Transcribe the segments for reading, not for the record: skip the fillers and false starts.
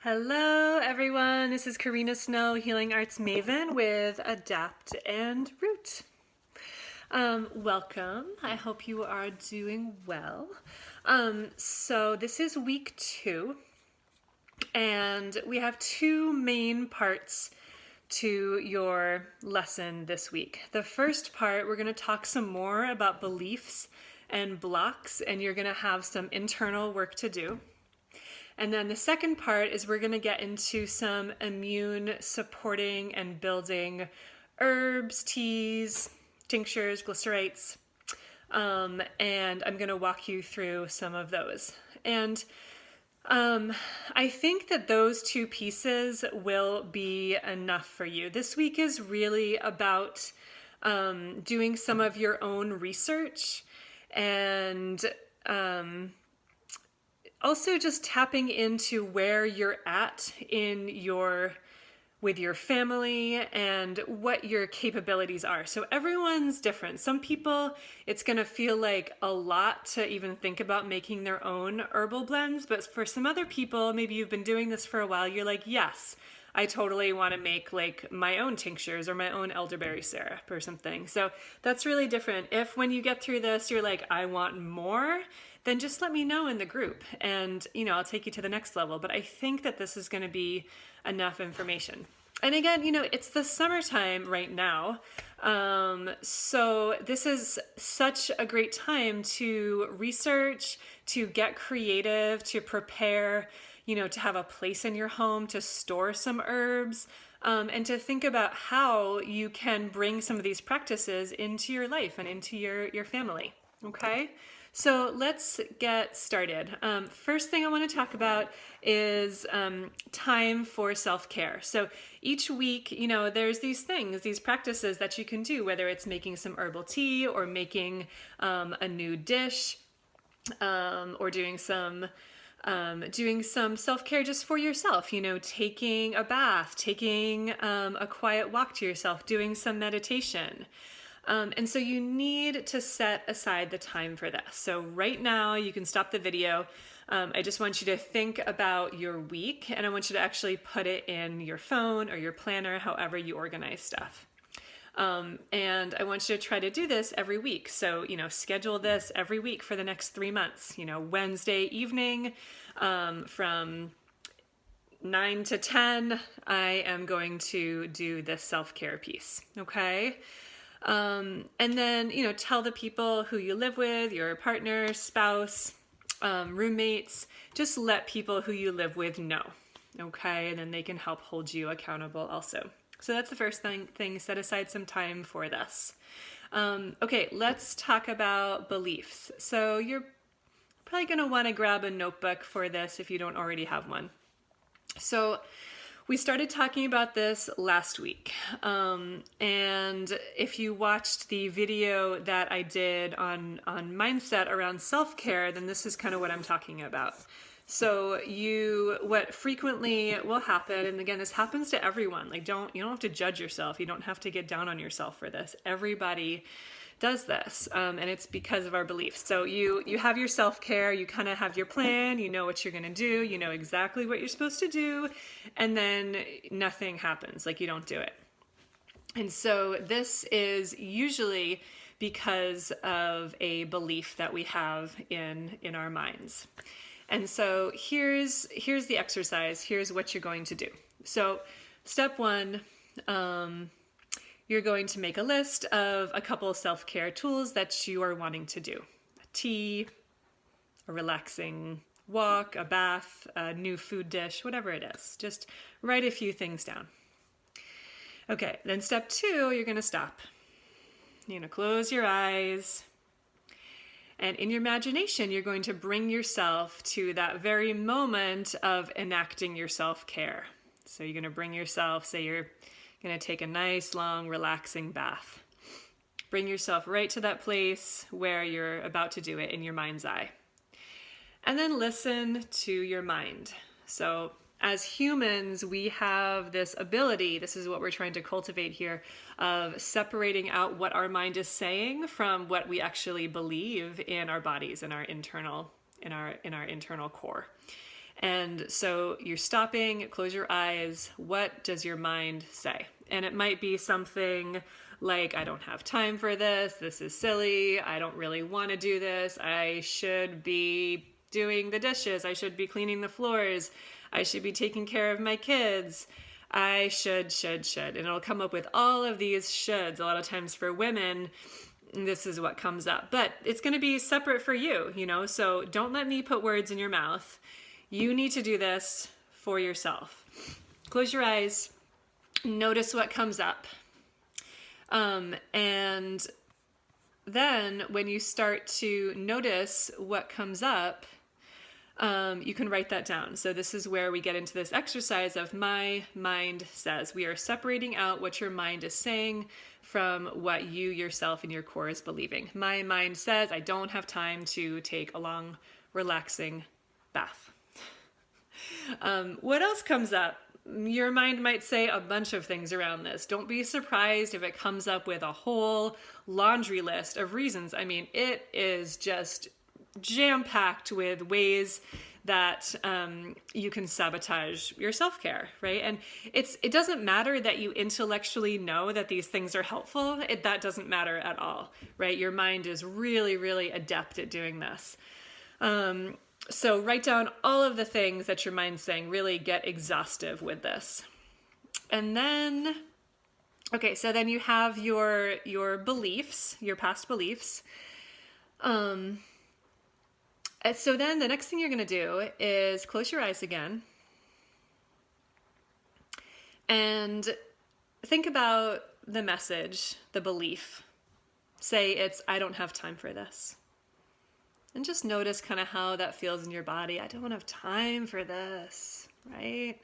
Hello, everyone. This is Karina Snow, Healing Arts Maven with Adapt and Root. Welcome. I hope you are doing well. So this is week 2, and we have 2 main parts to your lesson this week. The first part, we're going to talk some more about beliefs and blocks, and you're going to have some internal work to do. And then the second part is we're going to get into some immune supporting and building herbs, teas, tinctures, glycerites, and I'm going to walk you through some of those. And I think that those 2 pieces will be enough for you. This week is really about doing some of your own research and also just tapping into where you're at with your family and what your capabilities are. So everyone's different. Some people, it's going to feel like a lot to even think about making their own herbal blends. But for some other people, maybe you've been doing this for a while, you're like, yes, I totally want to make like my own tinctures or my own elderberry syrup or something. So that's really different. If when you get through this, you're like, I want more, then just let me know in the group and, I'll take you to the next level. But I think that this is going to be enough information. And again, it's the summertime right now. So this is such a great time to research, to get creative, to prepare, to have a place in your home to store some herbs, and to think about how you can bring some of these practices into your life and into your family. Okay? So let's get started. First thing I want to talk about is time for self-care. So each week, there's these things, these practices that you can do, whether it's making some herbal tea or making a new dish, or doing some self-care just for yourself, taking a bath, taking a quiet walk to yourself, doing some meditation. And so you need to set aside the time for this. So right now you can stop the video. I just want you to think about your week, and I want you to actually put it in your phone or your planner, however you organize stuff. And I want you to try to do this every week. So, schedule this every week for the next 3 months, Wednesday evening, from 9 to 10, I am going to do this self-care piece. Okay. And then, tell the people who you live with, your partner, spouse, roommates, just let people who you live with know. Okay. And then they can help hold you accountable also. So that's the first thing, set aside some time for this. Okay, let's talk about beliefs. So you're probably going to want to grab a notebook for this if you don't already have one. So we started talking about this last week. And if you watched the video that I did on mindset around self-care, then this is kind of what I'm talking about. So what frequently will happen, and again, this happens to everyone, like you don't have to judge yourself. You don't have to get down on yourself for this. Everybody does this, and it's because of our beliefs. So you have your self-care, you kind of have your plan, you know what you're going to do, you know exactly what you're supposed to do, and then nothing happens, like you don't do it. And so this is usually because of a belief that we have in our minds. And so here's the exercise. Here's what you're going to do. So step 1, you're going to make a list of a couple of self-care tools that you are wanting to do. A tea, a relaxing walk, a bath, a new food dish, whatever it is. Just write a few things down. Okay, then step 2, you're going to stop. You're going to close your eyes. And in your imagination, you're going to bring yourself to that very moment of enacting your self-care. So you're going to bring yourself, say you're going to take a nice, long, relaxing bath. Bring yourself right to that place where you're about to do it in your mind's eye. And then listen to your mind. So as humans, we have this ability, this is what we're trying to cultivate here, of separating out what our mind is saying from what we actually believe in our bodies, in our internal core. And so you're stopping, close your eyes. What does your mind say? And it might be something like, I don't have time for this. This is silly. I don't really want to do this. I should be doing the dishes. I should be cleaning the floors. I should be taking care of my kids. I should. And it'll come up with all of these shoulds. A lot of times for women, this is what comes up. But it's going to be separate for you, so don't let me put words in your mouth. You need to do this for yourself. Close your eyes. Notice what comes up. And then when you start to notice what comes up, you can write that down. So this is where we get into this exercise of my mind says. We are separating out what your mind is saying from what you yourself in your core is believing. My mind says I don't have time to take a long, relaxing bath. What else comes up? Your mind might say a bunch of things around this. Don't be surprised if it comes up with a whole laundry list of reasons. I mean, it is just jam-packed with ways that you can sabotage your self-care, right? And it doesn't matter that you intellectually know that these things are helpful. That doesn't matter at all, right? Your mind is really, really adept at doing this. So write down all of the things that your mind's saying. Really get exhaustive with this. And then, okay, so then you have your beliefs, your past beliefs. So then the next thing you're going to do is close your eyes again and think about the message, the belief. Say it's, I don't have time for this. And just notice kind of how that feels in your body. I don't have time for this, right?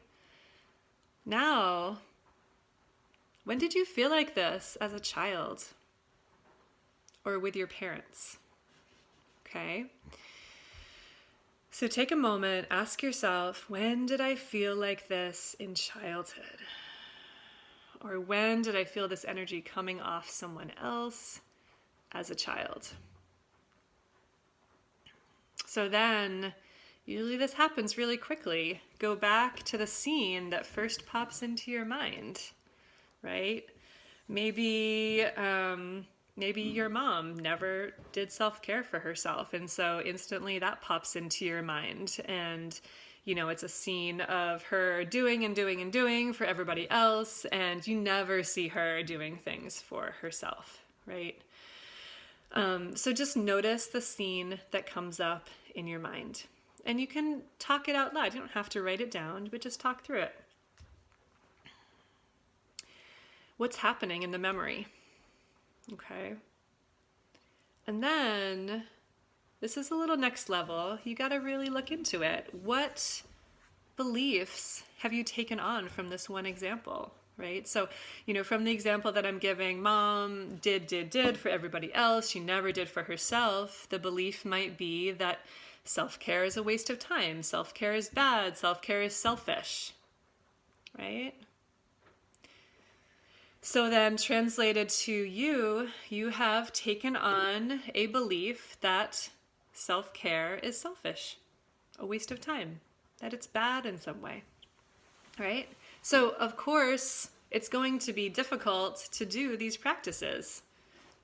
Now, when did you feel like this as a child or with your parents? Okay. So take a moment, ask yourself, when did I feel like this in childhood? Or when did I feel this energy coming off someone else as a child? So then, usually this happens really quickly. Go back to the scene that first pops into your mind, right? Maybe your mom never did self-care for herself, and so instantly that pops into your mind. And, it's a scene of her doing and doing and doing for everybody else, and you never see her doing things for herself, right? So just notice the scene that comes up in your mind. And you can talk it out loud. You don't have to write it down, but just talk through it. What's happening in the memory? Okay. And then, this is a little next level. You got to really look into it. What beliefs have you taken on from this one example? Right? So, from the example that I'm giving, mom did for everybody else. She never did for herself. The belief might be that self-care is a waste of time. Self-care is bad. Self-care is selfish. Right? So then translated to you, you have taken on a belief that self-care is selfish, a waste of time, that it's bad in some way. Right? So, of course, it's going to be difficult to do these practices.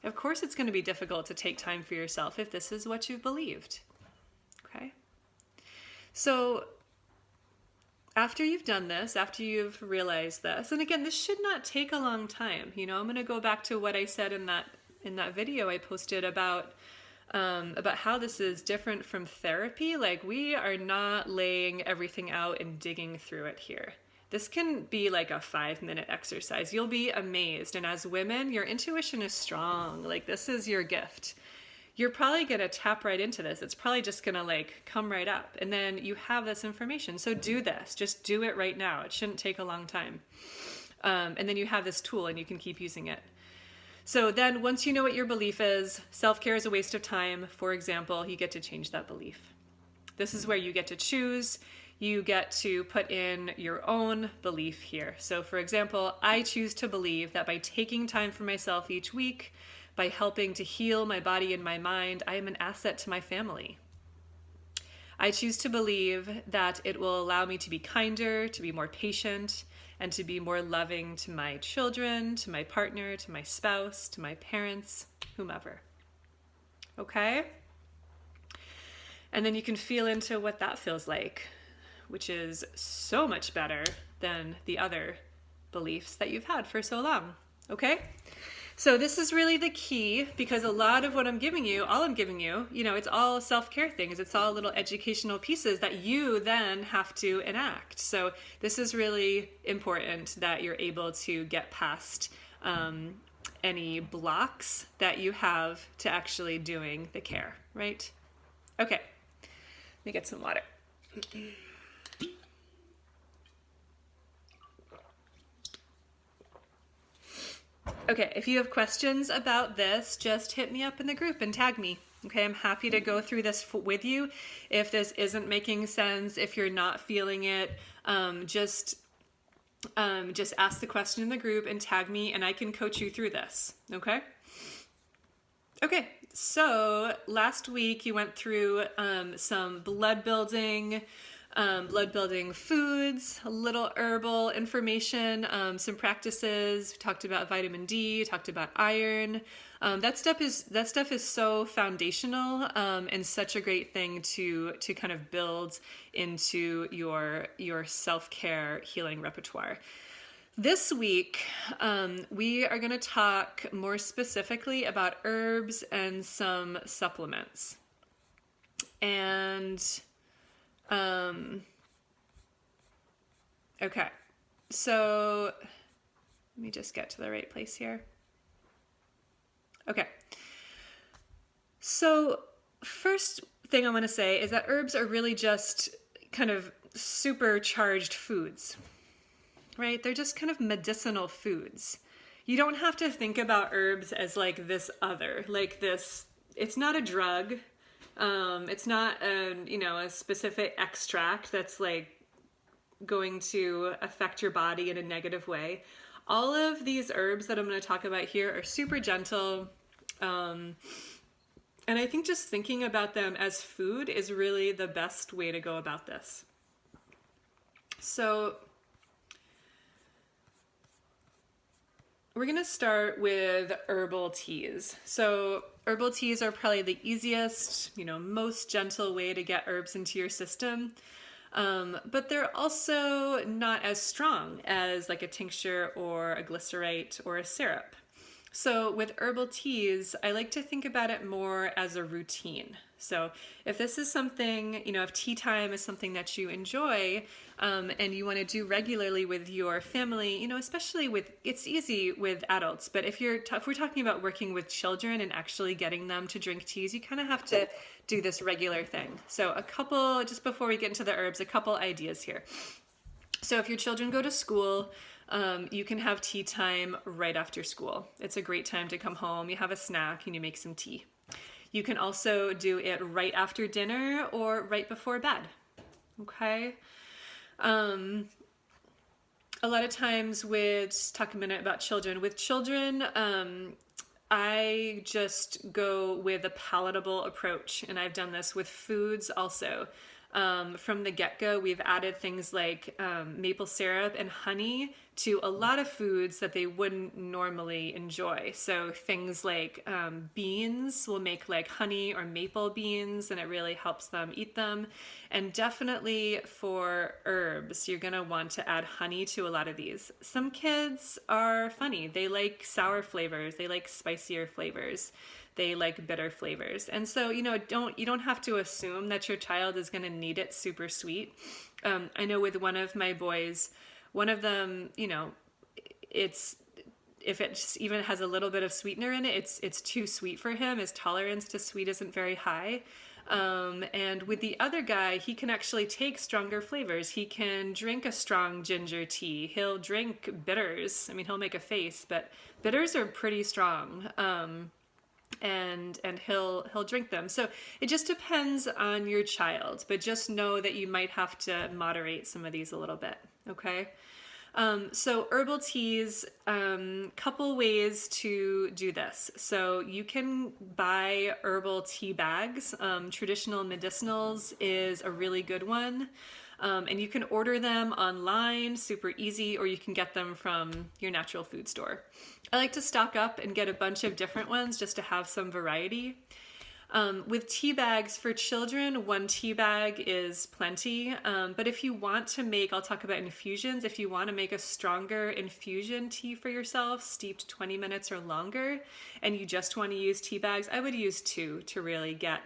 Of course, it's going to be difficult to take time for yourself if this is what you've believed. Okay? So, after you've done this, after you've realized this, and again, this should not take a long time. I'm going to go back to what I said in that video I posted about how this is different from therapy. Like, we are not laying everything out and digging through it here. This can be like a 5-minute exercise. You'll be amazed. And as women, your intuition is strong. Like, this is your gift. You're probably going to tap right into this. It's probably just going to come right up. And then you have this information. So do this. Just do it right now. It shouldn't take a long time. And then you have this tool and you can keep using it. So then once you know what your belief is, self-care is a waste of time, for example, you get to change that belief. This is where you get to choose. You get to put in your own belief here. So for example, I choose to believe that by taking time for myself each week, by helping to heal my body and my mind, I am an asset to my family. I choose to believe that it will allow me to be kinder, to be more patient, and to be more loving to my children, to my partner, to my spouse, to my parents, whomever. Okay? And then you can feel into what that feels like, which is so much better than the other beliefs that you've had for so long. Okay? So this is really the key, because a lot of what I'm giving you, all I'm giving you, it's all self-care things. It's all little educational pieces that you then have to enact. So this is really important that you're able to get past any blocks that you have to actually doing the care, right? Okay, let me get some water. Okay, if you have questions about this, just hit me up in the group and tag me. Okay, I'm happy to go through this with you. If this isn't making sense, if you're not feeling it, just ask the question in the group and tag me, and I can coach you through this. Okay? Okay, so last week you went through some blood building foods, a little herbal information, some practices. We talked about vitamin D, talked about iron. That stuff is so foundational and such a great thing to kind of build into your self-care healing repertoire. This week, we are going to talk more specifically about herbs and some supplements. And okay, so let me just get to the right place here. Okay, so first thing I want to say is that herbs are really just kind of supercharged foods, right? They're just kind of medicinal foods. You don't have to think about herbs as like this other, like this, it's not a drug. It's not a specific extract that's like going to affect your body in a negative way. All of these herbs that I'm going to talk about here are super gentle. And I think just thinking about them as food is really the best way to go about this. So we're going to start with herbal teas. So herbal teas are probably the easiest, most gentle way to get herbs into your system. But they're also not as strong as like a tincture or a glycerite or a syrup. So with herbal teas, I like to think about it more as a routine. So if this is something, if tea time is something that you enjoy, and you want to do regularly with your family, especially it's easy with adults, but if we're talking about working with children and actually getting them to drink teas, you kind of have to do this regular thing. So just before we get into the herbs, a couple ideas here. So if your children go to school, you can have tea time right after school. It's a great time to come home, you have a snack, and you make some tea. You can also do it right after dinner or right before bed. Okay? A lot of times talk a minute about children. With children, I just go with a palatable approach, and I've done this with foods also. From the get-go, we've added things like maple syrup and honey to a lot of foods that they wouldn't normally enjoy. So things like beans, we'll make like honey or maple beans, and it really helps them eat them. And definitely for herbs, you're gonna want to add honey to a lot of these. Some kids are funny. They like sour flavors. They like spicier flavors. They like bitter flavors. And so, you don't have to assume that your child is going to need it super sweet. I know with one of my boys, one of them, if it just even has a little bit of sweetener in it, it's too sweet for him. His tolerance to sweet isn't very high. And with the other guy, he can actually take stronger flavors. He can drink a strong ginger tea. He'll drink bitters. I mean, he'll make a face, but bitters are pretty strong. And he'll drink them. So it just depends on your child, but just know that you might have to moderate some of these a little bit. Okay. So herbal teas, couple ways to do this. So you can buy herbal tea bags. Traditional Medicinals is a really good one. And you can order them online, super easy, or you can get them from your natural food store. I like to stock up and get a bunch of different ones just to have some variety. With tea bags for children, one tea bag is plenty. But if you want to make, I'll talk about infusions. If you want to make a stronger infusion tea for yourself, steeped 20 minutes or longer, and you just want to use tea bags, I would use two to really get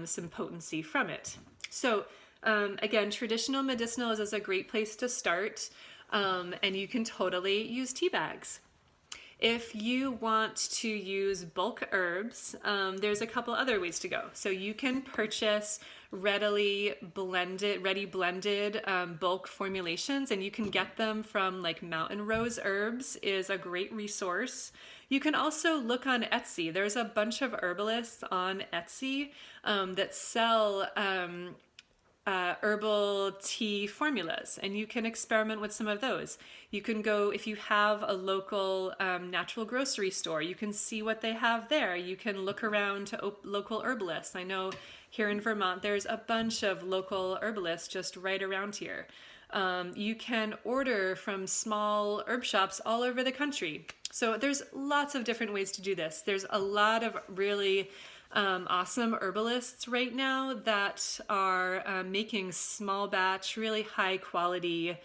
some potency from it. So again, traditional medicinals is a great place to start, and you can totally use tea bags. If you want to use bulk herbs, there's a couple other ways to go. So you can purchase ready blended bulk formulations, and you can get them from like Mountain Rose Herbs is a great resource. You can also look on Etsy. There's a bunch of herbalists on Etsy that sell herbal tea formulas, and you can experiment with some of those. You can go, if you have a local natural grocery store, you can see what they have there. You can look around to local herbalists. I know here in Vermont there's a bunch of local herbalists just right around here. You can order from small herb shops all over the country. So there's lots of different ways to do this. There's a lot of really awesome herbalists right now that are making small batch, really high quality,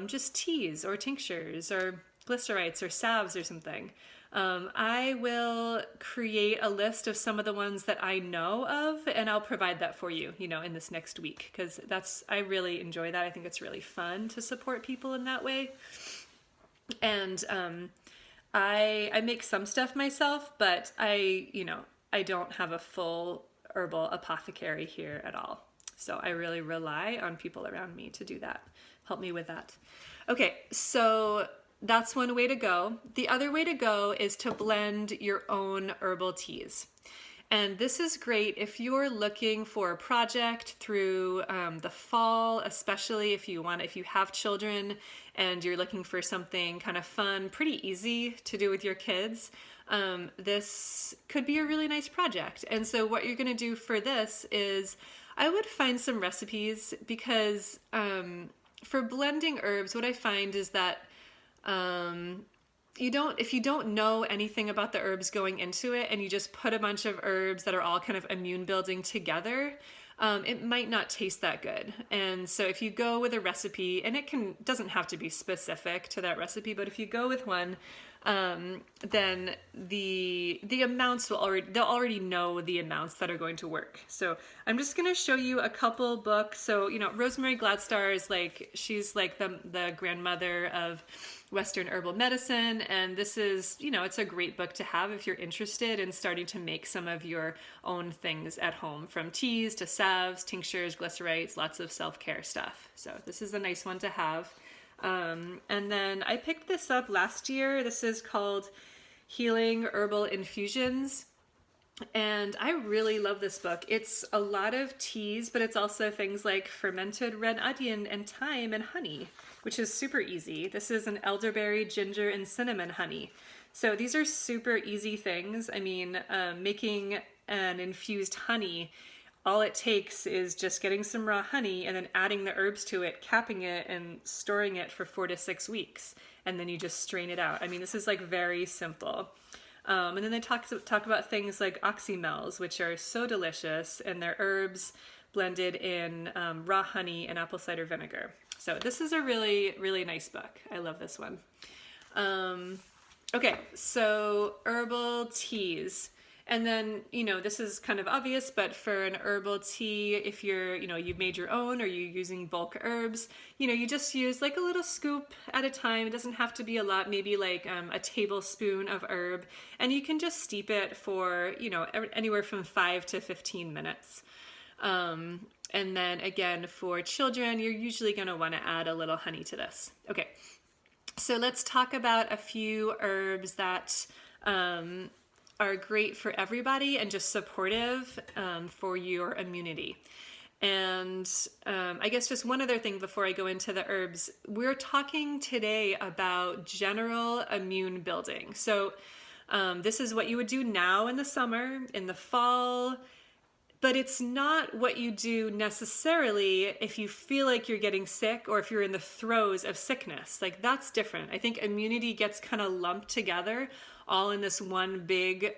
just teas or tinctures or glycerites or salves or something. I will create a list of some of the ones that I know of, and I'll provide that for you, in this next week, because I really enjoy that. I think it's really fun to support people in that way. And I make some stuff myself, but I don't have a full herbal apothecary here at all. So I really rely on people around me to do that, help me with that. Okay, so that's one way to go. The other way to go is to blend your own herbal teas. And this is great if you're looking for a project through the fall, especially if you have children and you're looking for something kind of fun, pretty easy to do with your kids. This could be a really nice project. And so what you're going to do for this is I would find some recipes, because for blending herbs, what I find is that if you don't know anything about the herbs going into it and you just put a bunch of herbs that are all kind of immune building together, it might not taste that good. And so if you go with a recipe, and doesn't have to be specific to that recipe, but if you go with one, then the amounts they'll already know the amounts that are going to work. So I'm just going to show you a couple books. So, Rosemary Gladstar is she's like the grandmother of Western herbal medicine. And this is, it's a great book to have if you're interested in starting to make some of your own things at home, from teas to salves, tinctures, glycerites, lots of self-care stuff. So this is a nice one to have. And then I picked this up last year. This is called Healing Herbal Infusions. And I really love this book. It's a lot of teas, but it's also things like fermented red onion and thyme and honey, which is super easy. This is an elderberry, ginger, and cinnamon honey. So these are super easy things. I mean, making an infused honey, all it takes is just getting some raw honey and then adding the herbs to it, capping it, and storing it for 4 to 6 weeks. And then you just strain it out. I mean, this is very simple. And then they talk about things like oxymels, which are so delicious, and they're herbs blended in raw honey and apple cider vinegar. So this is a really, really nice book. I love this one. Okay, so herbal teas. And then, this is kind of obvious, but for an herbal tea, if you've made your own or you're using bulk herbs, you just use like a little scoop at a time. It doesn't have to be a lot, maybe like a tablespoon of herb. And you can just steep it for, anywhere from 5 to 15 minutes. And then again, for children, you're usually going to want to add a little honey to this. Okay, so let's talk about a few herbs that are great for everybody and just supportive for your immunity. And I guess just one other thing before I go into the herbs, we're talking today about general immune building. So this is what you would do now in the summer, in the fall, but it's not what you do necessarily if you feel like you're getting sick or if you're in the throes of sickness. Like that's different. I think immunity gets kind of lumped together all in this one big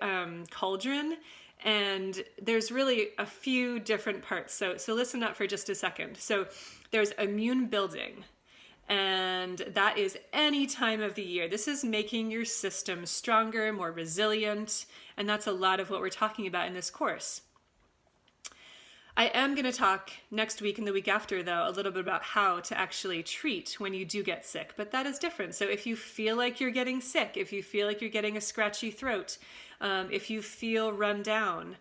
cauldron. And there's really a few different parts. So listen up for just a second. So there's immune building, and that is any time of the year. This is making your system stronger, more resilient, and that's a lot of what we're talking about in this course. I am going to talk next week and the week after, though, a little bit about how to actually treat when you do get sick, but that is different. So if you feel like you're getting sick, if you feel like you're getting a scratchy throat, if you feel run down,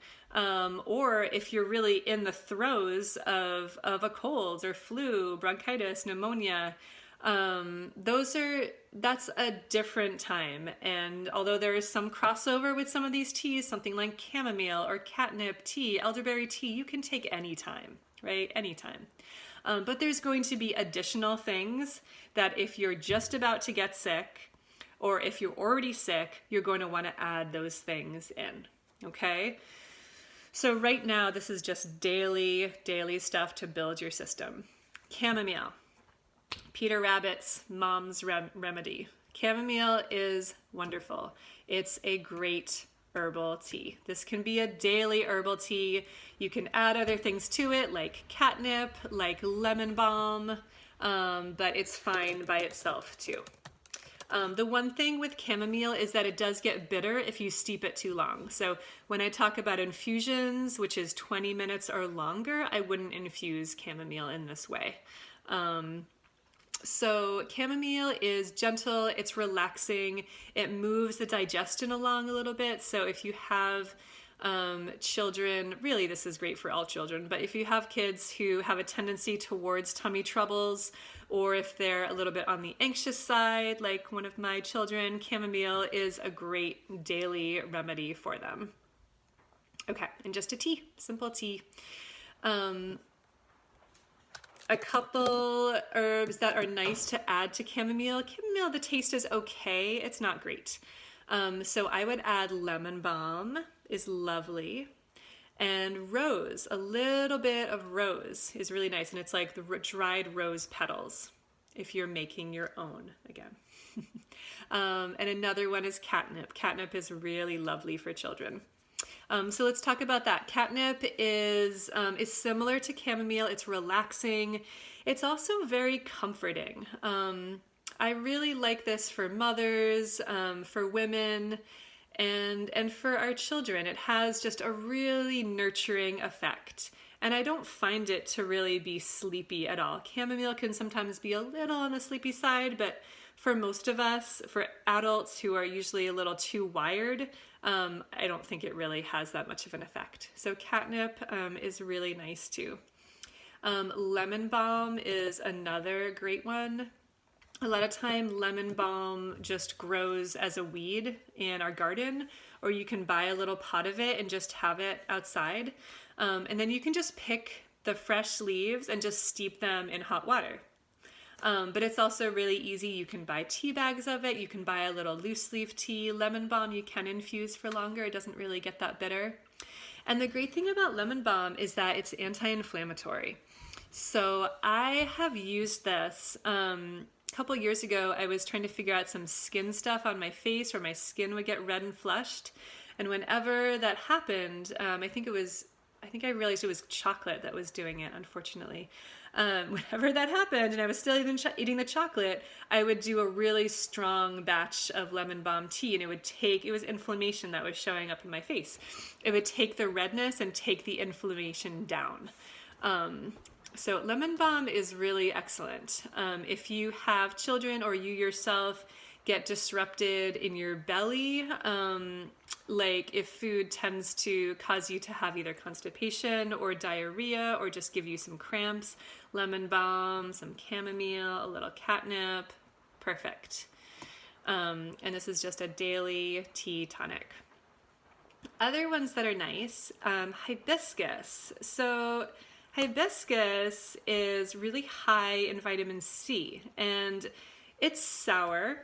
or if you're really in the throes of a cold or flu, bronchitis, pneumonia, that's a different time. And although there is some crossover with some of these teas, something like chamomile or catnip tea, elderberry tea, you can take anytime, right? Anytime. But there's going to be additional things that if you're just about to get sick, or if you're already sick, you're going to want to add those things in, okay? So right now, this is just daily stuff to build your system. Chamomile. Peter Rabbit's mom's remedy. Chamomile is wonderful. It's a great herbal tea. This can be a daily herbal tea. You can add other things to it like catnip, like lemon balm, but it's fine by itself too. The one thing with chamomile is that it does get bitter if you steep it too long. So when I talk about infusions, which is 20 minutes or longer, I wouldn't infuse chamomile in this way. So chamomile is gentle, it's relaxing, it moves the digestion along a little bit. So if you have children, really this is great for all children, but if you have kids who have a tendency towards tummy troubles, or if they're a little bit on the anxious side, like one of my children, chamomile is a great daily remedy for them. Okay, and just a tea, simple tea. A couple herbs that are nice to add to chamomile. Chamomile, the taste is okay. It's not great. So I would add lemon balm is lovely. And rose, a little bit of rose is really nice. And it's like the dried rose petals if you're making your own again. And another one is catnip. Catnip is really lovely for children. So let's talk about that. Catnip is similar to chamomile. It's relaxing. It's also very comforting. I really like this for mothers, for women, and for our children. It has just a really nurturing effect. And I don't find it to really be sleepy at all. Chamomile can sometimes be a little on the sleepy side, but for most of us, for adults who are usually a little too wired, I don't think it really has that much of an effect. So catnip is really nice too. Lemon balm is another great one. A lot of time lemon balm just grows as a weed in our garden, or you can buy a little pot of it and just have it outside. And then you can just pick the fresh leaves and just steep them in hot water. But it's also really easy. You can buy tea bags of it. You can buy a little loose leaf tea. Lemon balm you can infuse for longer. It doesn't really get that bitter. And the great thing about lemon balm is that it's anti-inflammatory. So I have used this. A couple years ago, I was trying to figure out some skin stuff on my face where my skin would get red and flushed. And whenever that happened, I think I realized it was chocolate that was doing it, unfortunately. Whenever that happened and I was still eating the chocolate, I would do a really strong batch of lemon balm tea, and it was inflammation that was showing up in my face. It would take the redness and take the inflammation down. So lemon balm is really excellent. If you have children or you yourself get disrupted in your belly, like if food tends to cause you to have either constipation or diarrhea or just give you some cramps, lemon balm, some chamomile, a little catnip, perfect. And this is just a daily tea tonic. Other ones that are nice, hibiscus. So Hibiscus is really high in vitamin C, and it's sour.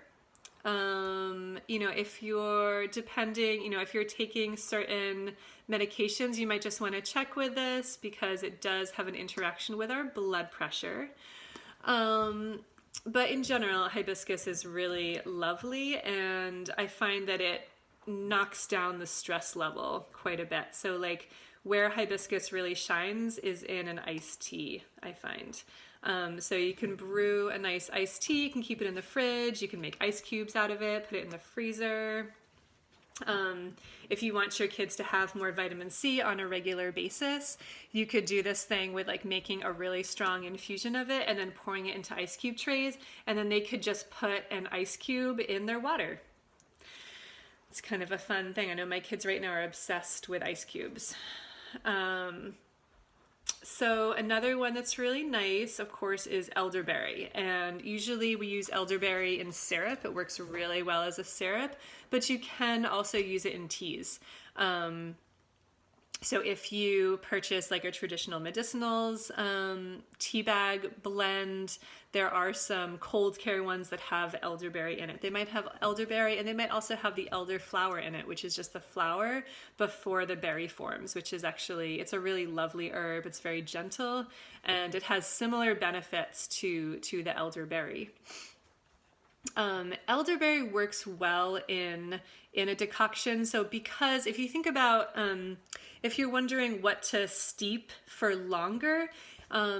If you're if you're taking certain medications, you might just want to check with this because it does have an interaction with our blood pressure. But in general, hibiscus is really lovely, and I find that it knocks down the stress level quite a bit. So like where hibiscus really shines is in an iced tea, I find. So you can brew a nice iced tea, you can keep it in the fridge, you can make ice cubes out of it, put it in the freezer. If you want your kids to have more vitamin C on a regular basis, you could do this thing with like making a really strong infusion of it and then pouring it into ice cube trays, and then they could just put an ice cube in their water. It's kind of a fun thing. I know my kids right now are obsessed with ice cubes. So another one that's really nice, of course, is elderberry. And usually we use elderberry in syrup. It works really well as a syrup, but you can also use it in teas. So if you purchase like a traditional medicinals tea bag blend, there are some cold care ones that have elderberry in it. They might have elderberry, and they might also have the elderflower in it, which is just the flower before the berry forms, which is actually, it's a really lovely herb. It's very gentle, and it has similar benefits to the elderberry. Elderberry works well in a decoction. So because if you think about, if you're wondering what to steep for longer,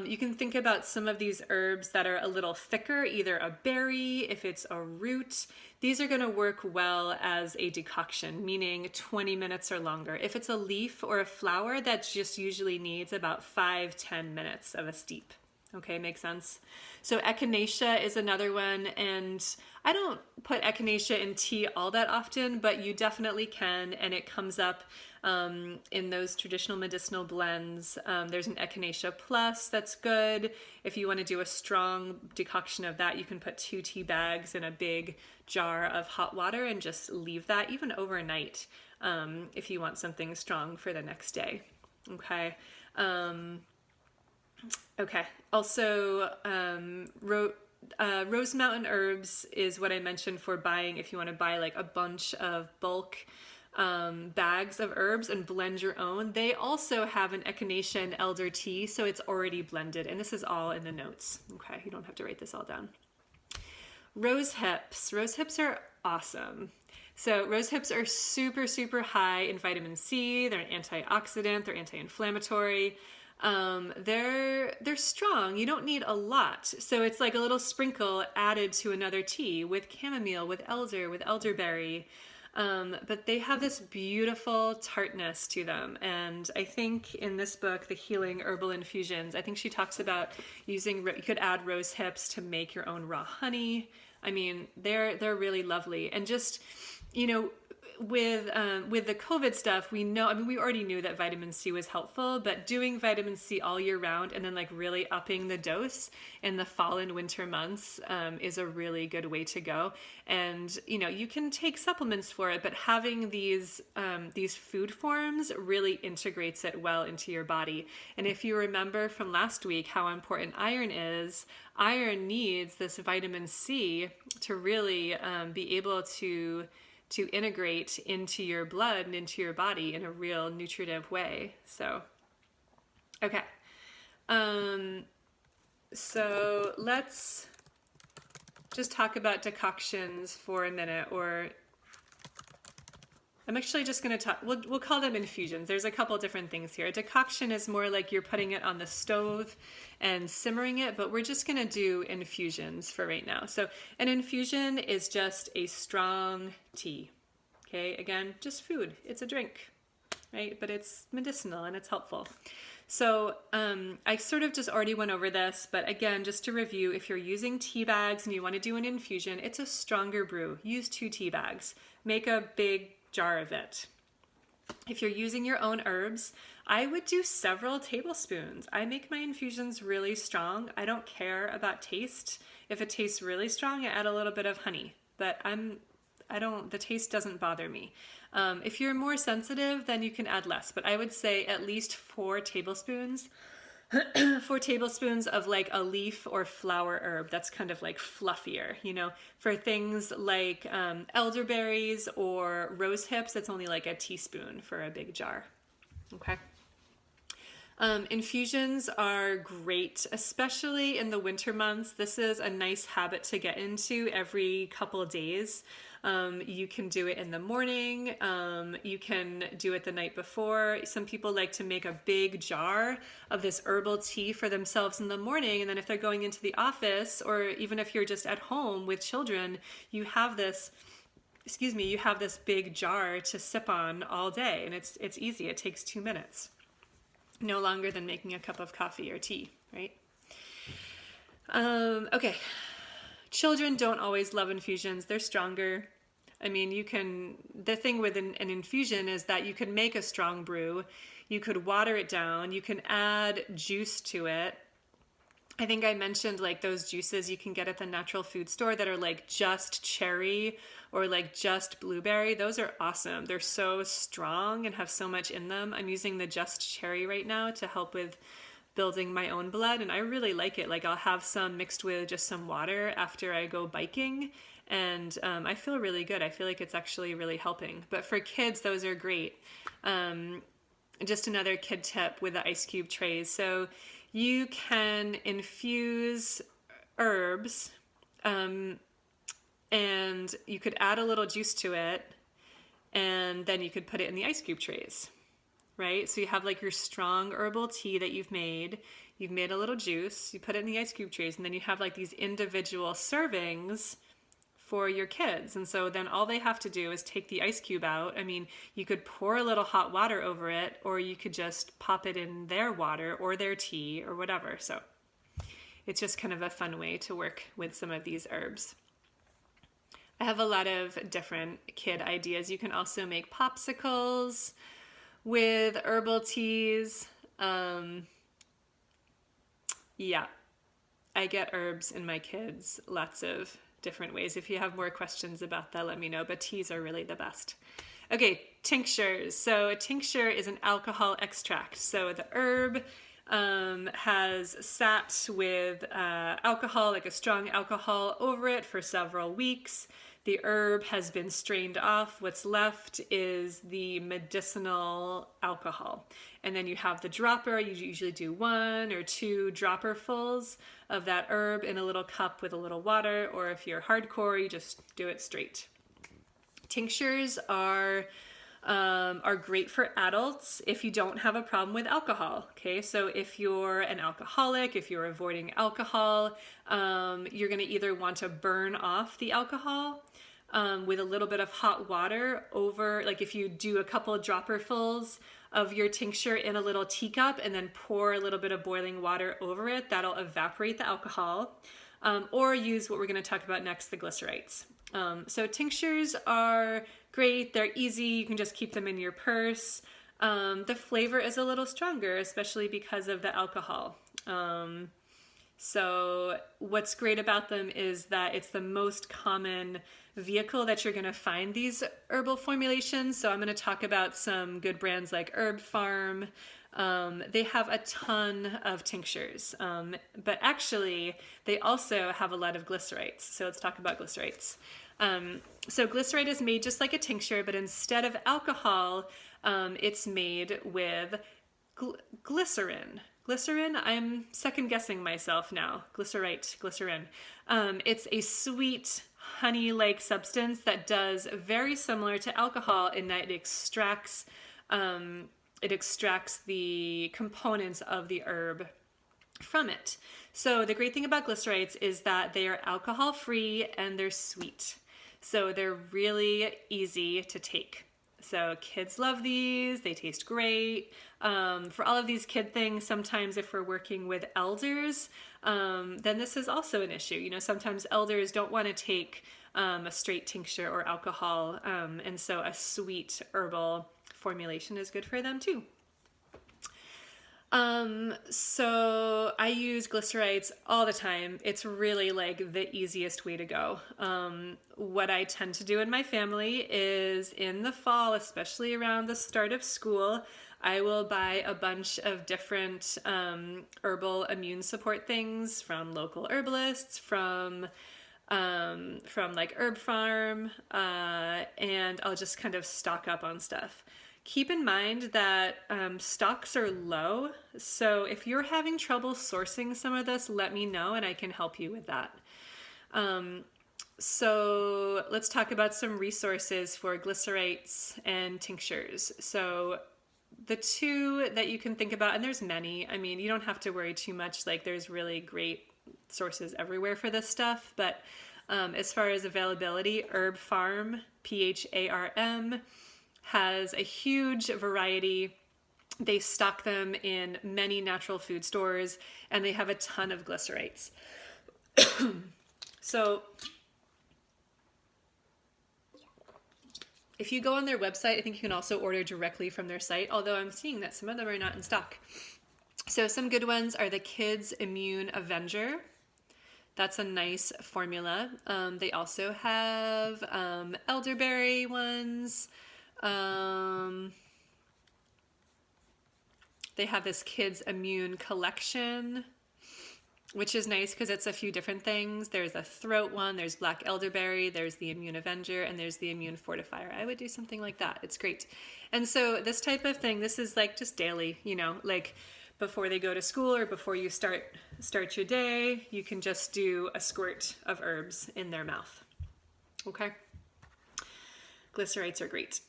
you can think about some of these herbs that are a little thicker, either a berry, if it's a root. These are going to work well as a decoction, meaning 20 minutes or longer. If it's a leaf or a flower, that just usually needs about 5-10 minutes of a steep. Okay, makes sense. So echinacea is another one, and I don't put echinacea in tea all that often, but you definitely can, and it comes up in those traditional medicinal blends. There's an echinacea plus that's good. If you want to do a strong decoction of that, you can put 2 tea bags in a big jar of hot water and just leave that even overnight if you want something strong for the next day. Okay. Okay. Also, Rose Mountain Herbs is what I mentioned for buying if you want to buy like a bunch of bulk bags of herbs and blend your own. They also have an echinacea and elder tea, so it's already blended, and this is all in the notes. Okay, you don't have to write this all down. Rose hips. Rose hips are awesome. So rose hips are super, super high in vitamin C. They're an antioxidant. They're anti-inflammatory. They're strong. You don't need a lot. So it's like a little sprinkle added to another tea with chamomile, with elder, with elderberry. But they have this beautiful tartness to them. And I think in this book, The Healing Herbal Infusions, I think she talks about using, you could add rose hips to make your own raw honey. I mean, they're really lovely. And just, with the COVID stuff, we already knew that vitamin C was helpful, but doing vitamin C all year round and then like really upping the dose in the fall and winter months is a really good way to go. And you can take supplements for it, but having these food forms really integrates it well into your body. And if you remember from last week how important iron is, iron needs this vitamin C to really be able to integrate into your blood and into your body in a real nutritive way. So, okay. So let's just talk about decoctions for a minute, or I'm actually just going to talk, we'll call them infusions. There's a couple different things here. A decoction is more like you're putting it on the stove and simmering it, but we're just going to do infusions for right now. So an infusion is just a strong tea. Okay, again, just food. It's a drink, right? But it's medicinal and it's helpful. So I sort of just already went over this, but again, just to review, if you're using tea bags and you want to do an infusion, it's a stronger brew. Use 2 tea bags. Make a big jar of it. If you're using your own herbs, I would do several tablespoons. I make my infusions really strong. I don't care about taste. If it tastes really strong, I add a little bit of honey, but the taste doesn't bother me. If you're more sensitive, then you can add less, but I would say at least 4 tablespoons 4 tablespoons of like a leaf or flower herb that's kind of like fluffier, you know. For things like elderberries or rose hips, it's only like a teaspoon for a big jar. Okay. Infusions are great, especially in the winter months. This is a nice habit to get into every couple of days. You can do it in the morning. You can do it the night before. Some people like to make a big jar of this herbal tea for themselves in the morning. And then if they're going into the office, or even if you're just at home with children, you have this, you have this big jar to sip on all day. And it's easy. It takes 2 minutes. No longer than making a cup of coffee or tea, right? Okay. Children don't always love infusions. They're stronger. I mean, the thing with an infusion is that you can make a strong brew. You could water it down. You can add juice to it. I think I mentioned like those juices you can get at the natural food store that are like just cherry or like just blueberry. Those are awesome. They're so strong and have so much in them. I'm using the just cherry right now to help with building my own blood, and I really like it. Like I'll have some mixed with just some water after I go biking, and I feel really good. I feel like it's actually really helping. But for kids, those are great. Just another kid tip with the ice cube trays. So you can infuse herbs, and you could add a little juice to it, and then you could put it in the ice cube trays, right? So you have like your strong herbal tea that you've made a little juice, you put it in the ice cube trays, and then you have like these individual servings for your kids. And so then all they have to do is take the ice cube out. I mean, you could pour a little hot water over it, or you could just pop it in their water or their tea or whatever. So it's just kind of a fun way to work with some of these herbs. I have a lot of different kid ideas. You can also make popsicles with herbal teas. Yeah, I get herbs in my kids lots of different ways. If you have more questions about that, let me know, but teas are really the best. Okay, tinctures. So a tincture is an alcohol extract. So the herb has sat with alcohol, like a strong alcohol, over it for several weeks. The herb has been strained off. What's left is the medicinal alcohol. And then you have the dropper. You usually do 1 or 2 dropperfuls of that herb in a little cup with a little water, or if you're hardcore, you just do it straight. Tinctures are great for adults if you don't have a problem with alcohol. Okay, so if you're an alcoholic, if you're avoiding alcohol, you're going to either want to burn off the alcohol with a little bit of hot water over, like if you do a couple of dropperfuls of your tincture in a little teacup and then pour a little bit of boiling water over it, that'll evaporate the alcohol. Or use what we're going to talk about next, the glycerites. So tinctures are great. They're easy. You can just keep them in your purse. The flavor is a little stronger, especially because of the alcohol. So what's great about them is that it's the most common vehicle that you're going to find these herbal formulations. So I'm going to talk about some good brands like Herb Farm. They have a ton of tinctures, but actually they also have a lot of glycerites. So let's talk about glycerites. So glycerite is made just like a tincture, but instead of alcohol, it's made with glycerin. Glycerin, I'm second guessing myself now. Glycerin. It's a sweet honey-like substance that does very similar to alcohol in that it extracts the components of the herb from it. So the great thing about glycerites is that they are alcohol-free and they're sweet. So they're really easy to take. So kids love these, they taste great. For all of these kid things, sometimes if we're working with elders, then this is also an issue. You know, sometimes elders don't want to take a straight tincture or alcohol, and so a sweet herbal formulation is good for them too. So I use glycerites all the time. It's really like the easiest way to go. What I tend to do in my family is in the fall, especially around the start of school, I will buy a bunch of different herbal immune support things from local herbalists, from like Herb Farm, and I'll just kind of stock up on stuff. Keep in mind that stocks are low, so if you're having trouble sourcing some of this, let me know and I can help you with that. So let's talk about some resources for glycerites and tinctures. So the two that you can think about, and there's many, I mean, you don't have to worry too much, like there's really great sources everywhere for this stuff, but as far as availability, Herb Farm, PHARM, has a huge variety. They stock them in many natural food stores, and they have a ton of glycerites. So if you go on their website, I think you can also order directly from their site, although I'm seeing that some of them are not in stock. So some good ones are the Kids Immune Avenger. That's a nice formula. They also have elderberry ones. They have this Kids Immune Collection, which is nice because it's a few different things. There's a throat one, there's black elderberry, there's the Immune Avenger, and there's the Immune Fortifier. I would do something like that. It's great. And so this type of thing, this is like just daily, you know, like before they go to school or before you start your day, you can just do a squirt of herbs in their mouth. Okay? Glycerites are great.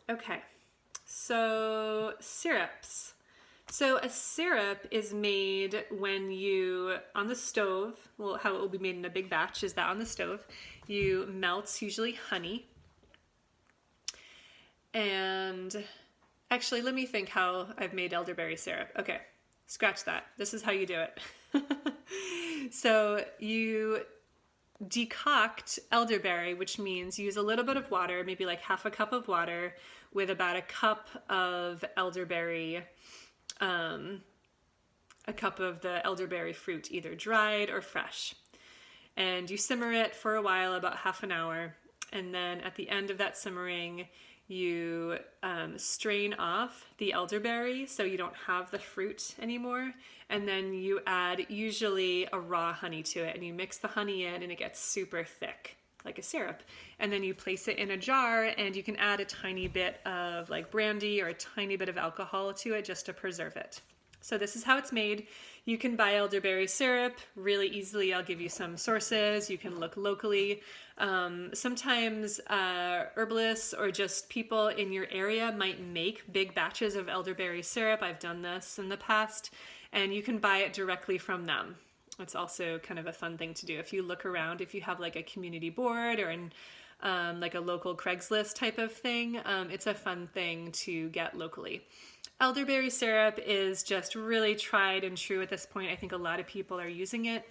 Okay. So syrups. So a syrup is made when you, on the stove, well, how it will be made in a big batch is that on the stove, you melt usually honey. And actually, let me think how I've made elderberry syrup. Okay, scratch that. This is how you do it. So you decoct elderberry, which means use a little bit of water, maybe like half a cup of water with about a cup of elderberry, a cup of the elderberry fruit, either dried or fresh. And you simmer it for a while, about half an hour. And then at the end of that simmering, you strain off the elderberry so you don't have the fruit anymore. And then you add usually a raw honey to it, and you mix the honey in and it gets super thick, like a syrup. And then you place it in a jar, and you can add a tiny bit of like brandy or a tiny bit of alcohol to it just to preserve it. So this is how it's made. You can buy elderberry syrup really easily. I'll give you some sources. You can look locally. Sometimes herbalists or just people in your area might make big batches of elderberry syrup. I've done this in the past, and you can buy it directly from them. It's also kind of a fun thing to do. If you look around, if you have like a community board or in like a local Craigslist type of thing, it's a fun thing to get locally. Elderberry syrup is just really tried and true at this point. I think a lot of people are using it.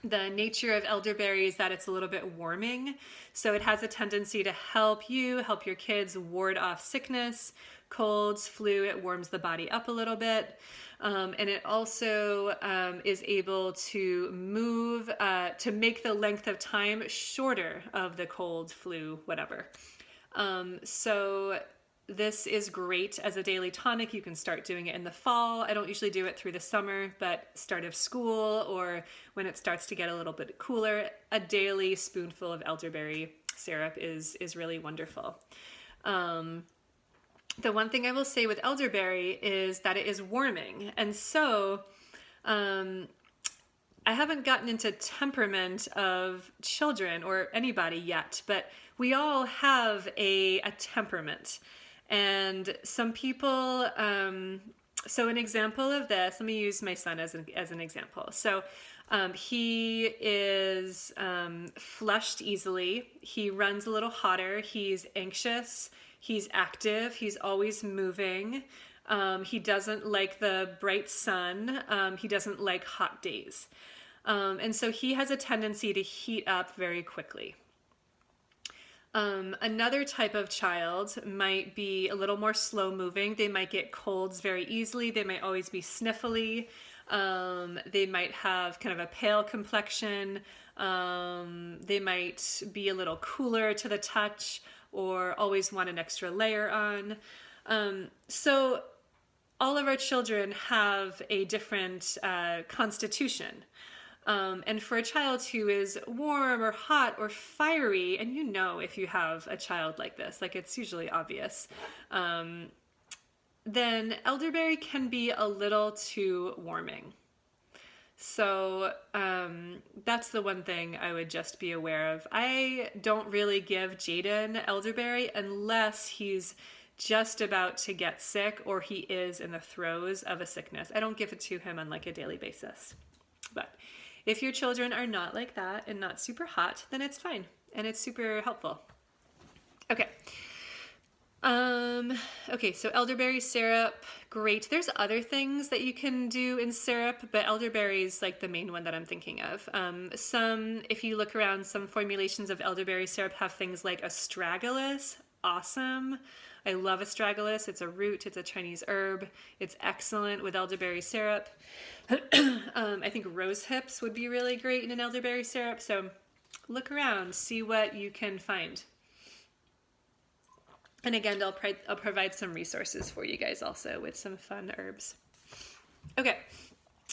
The nature of elderberry is that it's a little bit warming, so it has a tendency to help you, help your kids ward off sickness, colds, flu. It warms the body up a little bit. And it also is able to move, to make the length of time shorter of the cold, flu, whatever. So this is great as a daily tonic. You can start doing it in the fall. I don't usually do it through the summer, but start of school or when it starts to get a little bit cooler, a daily spoonful of elderberry syrup is really wonderful. The one thing I will say with elderberry is that it is warming. And so I haven't gotten into temperament of children or anybody yet, but we all have a temperament. And some people, so an example of this, let me use my son as an example. So he is flushed easily. He runs a little hotter. He's anxious. He's active. He's always moving. He doesn't like the bright sun. He doesn't like hot days. And so he has a tendency to heat up very quickly. Another type of child might be a little more slow moving. They might get colds very easily. They might always be sniffly. They might have kind of a pale complexion. They might be a little cooler to the touch or always want an extra layer on. So all of our children have a different constitution. And for a child who is warm or hot or fiery, and you know if you have a child like this, like it's usually obvious, then elderberry can be a little too warming. So that's the one thing I would just be aware of. I don't really give Jaden elderberry unless he's just about to get sick or he is in the throes of a sickness. I don't give it to him on like a daily basis. But if your children are not like that and not super hot, then it's fine and it's super helpful. Okay. Okay, so elderberry syrup, great. There's other things that you can do in syrup, but elderberry is like the main one that I'm thinking of. If you look around, some formulations of elderberry syrup have things like astragalus. Awesome. I love astragalus. It's a root, it's a Chinese herb. It's excellent with elderberry syrup. I think rose hips would be really great in an elderberry syrup. So look around, see what you can find. And again, I'll provide some resources for you guys also with some fun herbs. Okay,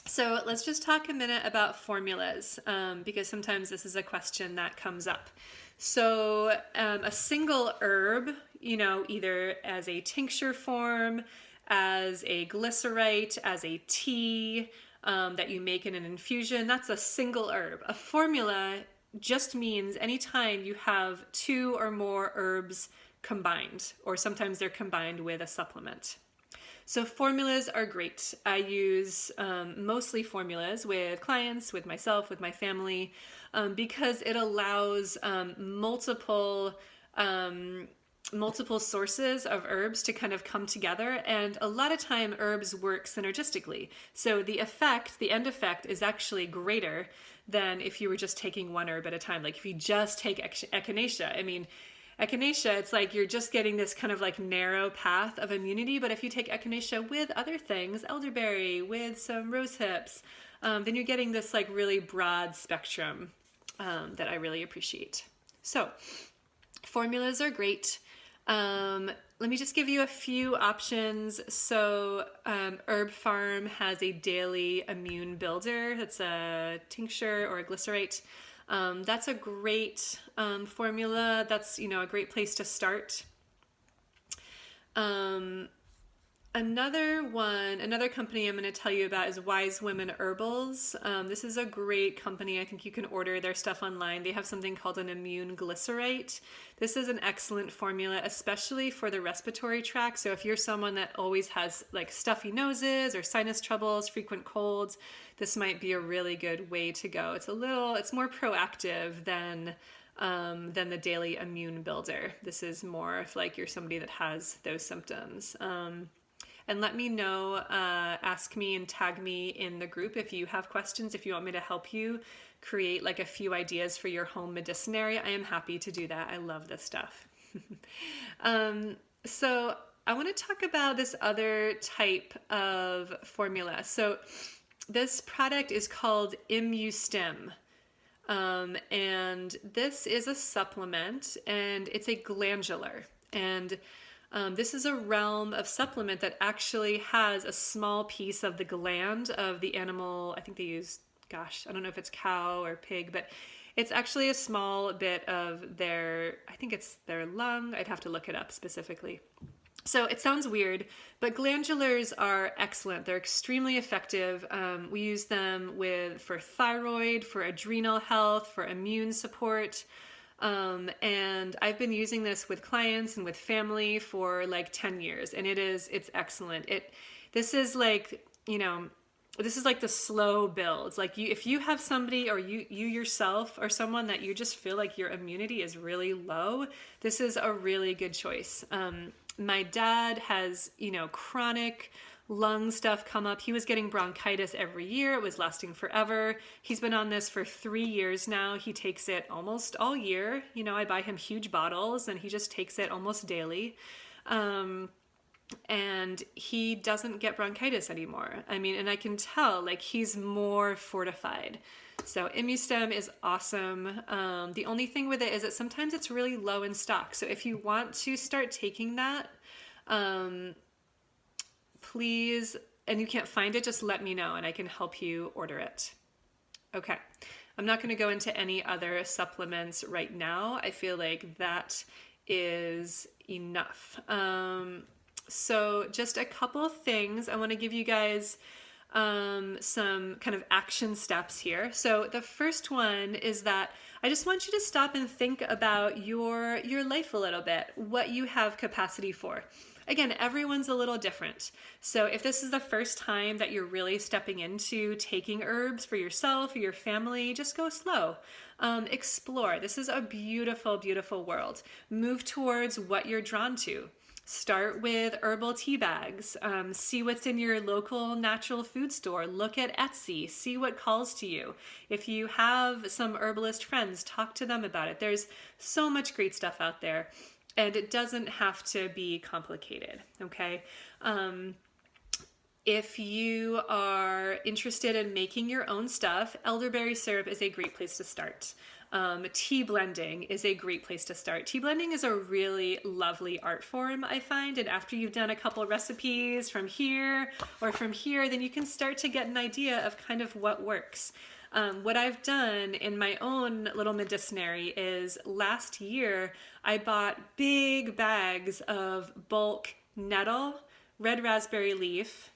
so let's just talk a minute about formulas because sometimes this is a question that comes up. So a single herb, either as a tincture form, as a glycerite, as a tea that you make in an infusion, that's a single herb. A formula just means anytime you have two or more herbs combined, or sometimes they're combined with a supplement. So formulas are great. I use mostly formulas with clients, with myself, with my family, because it allows multiple sources of herbs to kind of come together. And a lot of time herbs work synergistically. So the end effect is actually greater than if you were just taking one herb at a time. Like if you just take echinacea, echinacea, it's like you're just getting this kind of like narrow path of immunity. But if you take echinacea with other things, elderberry, with some rose hips, then you're getting this like really broad spectrum that I really appreciate. So formulas are great. Let me just give you a few options. So Herb Farm has a daily immune builder. That's a tincture or a glycerate. That's a great formula. That's, a great place to start. Another company I'm going to tell you about is Wise Women Herbals. This is a great company. I think you can order their stuff online. They have something called an immune glycerate. This is an excellent formula, especially for the respiratory tract. So if you're someone that always has like stuffy noses or sinus troubles, frequent colds, this might be a really good way to go. It's more proactive than the daily immune builder. This is more if like you're somebody that has those symptoms. And let me know, ask me and tag me in the group if you have questions, if you want me to help you create like a few ideas for your home medicinary. I am happy to do that. I love this stuff. So I want to talk about this other type of formula. So this product is called Immustim. And this is a supplement and it's a glandular. And this is a realm of supplement that actually has a small piece of the gland of the animal. I think they use, I don't know if it's cow or pig, but it's actually a small bit of I think it's their lung. I'd have to look it up specifically. So it sounds weird, but glandulars are excellent. They're extremely effective. We use them for thyroid, for adrenal health, for immune support. And I've been using this with clients and with family for like 10 years and it's excellent. This is like the slow builds. Like if you have somebody or you yourself or someone that you just feel like your immunity is really low, this is a really good choice. My dad has, chronic lung stuff come up. He was getting bronchitis every year. It was lasting forever. He's been on this for 3 years now. He takes it almost all year. I buy him huge bottles and he just takes it almost daily. And he doesn't get bronchitis anymore. And I can tell like he's more fortified. So Immustim is awesome. The only thing with it is that sometimes it's really low in stock. So if you want to start taking that, Please, and you can't find it, just let me know and I can help you order it. Okay. I'm not going to go into any other supplements right now. I feel like that is enough. So just a couple of things. I want to give you guys some kind of action steps here. So the first one is that I just want you to stop and think about your life a little bit, what you have capacity for. Again, everyone's a little different. So if this is the first time that you're really stepping into taking herbs for yourself or your family, just go slow. Explore. This is a beautiful, beautiful world. Move towards what you're drawn to. Start with herbal tea bags. See what's in your local natural food store. Look at Etsy. See what calls to you. If you have some herbalist friends, talk to them about it. There's so much great stuff out there. And it doesn't have to be complicated, okay? If you are interested in making your own stuff, elderberry syrup is a great place to start. Tea blending is a great place to start. Tea blending is a really lovely art form, I find. And after you've done a couple recipes from here or from here, then you can start to get an idea of kind of what works. What I've done in my own little medicinary is last year I bought big bags of bulk nettle, red raspberry leaf,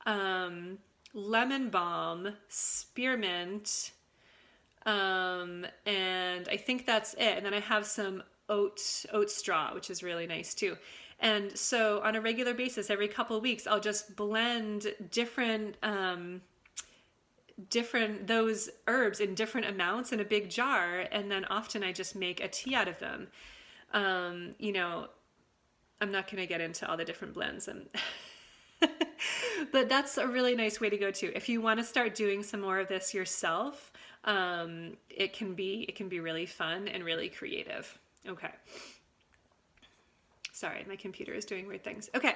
lemon balm, spearmint, and I think that's it. And then I have some oat straw, which is really nice too. And so on a regular basis, every couple of weeks, I'll just blend different those herbs in different amounts in a big jar, and then often I just make a tea out of them. You know, I'm not going to get into all the different blends, and but that's a really nice way to go too. If you want to start doing some more of this yourself, it can be really fun and really creative. Okay. Sorry, my computer is doing weird things. Okay.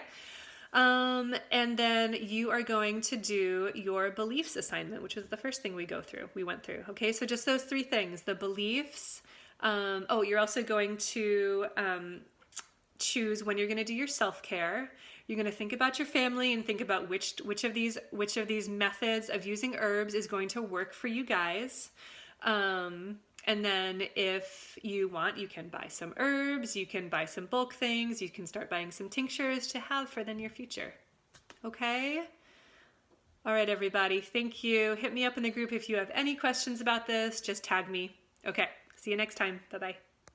And then you are going to do your beliefs assignment, which was the first thing we went through. Okay. So just those three things, the beliefs. You're also going to, choose when you're going to do your self-care. You're going to think about your family and think about which of these methods of using herbs is going to work for you guys. And then if you want, you can buy some herbs, you can buy some bulk things, you can start buying some tinctures to have for the near future. Okay? All right, everybody. Thank you. Hit me up in the group if you have any questions about this. Just tag me. Okay. See you next time. Bye-bye.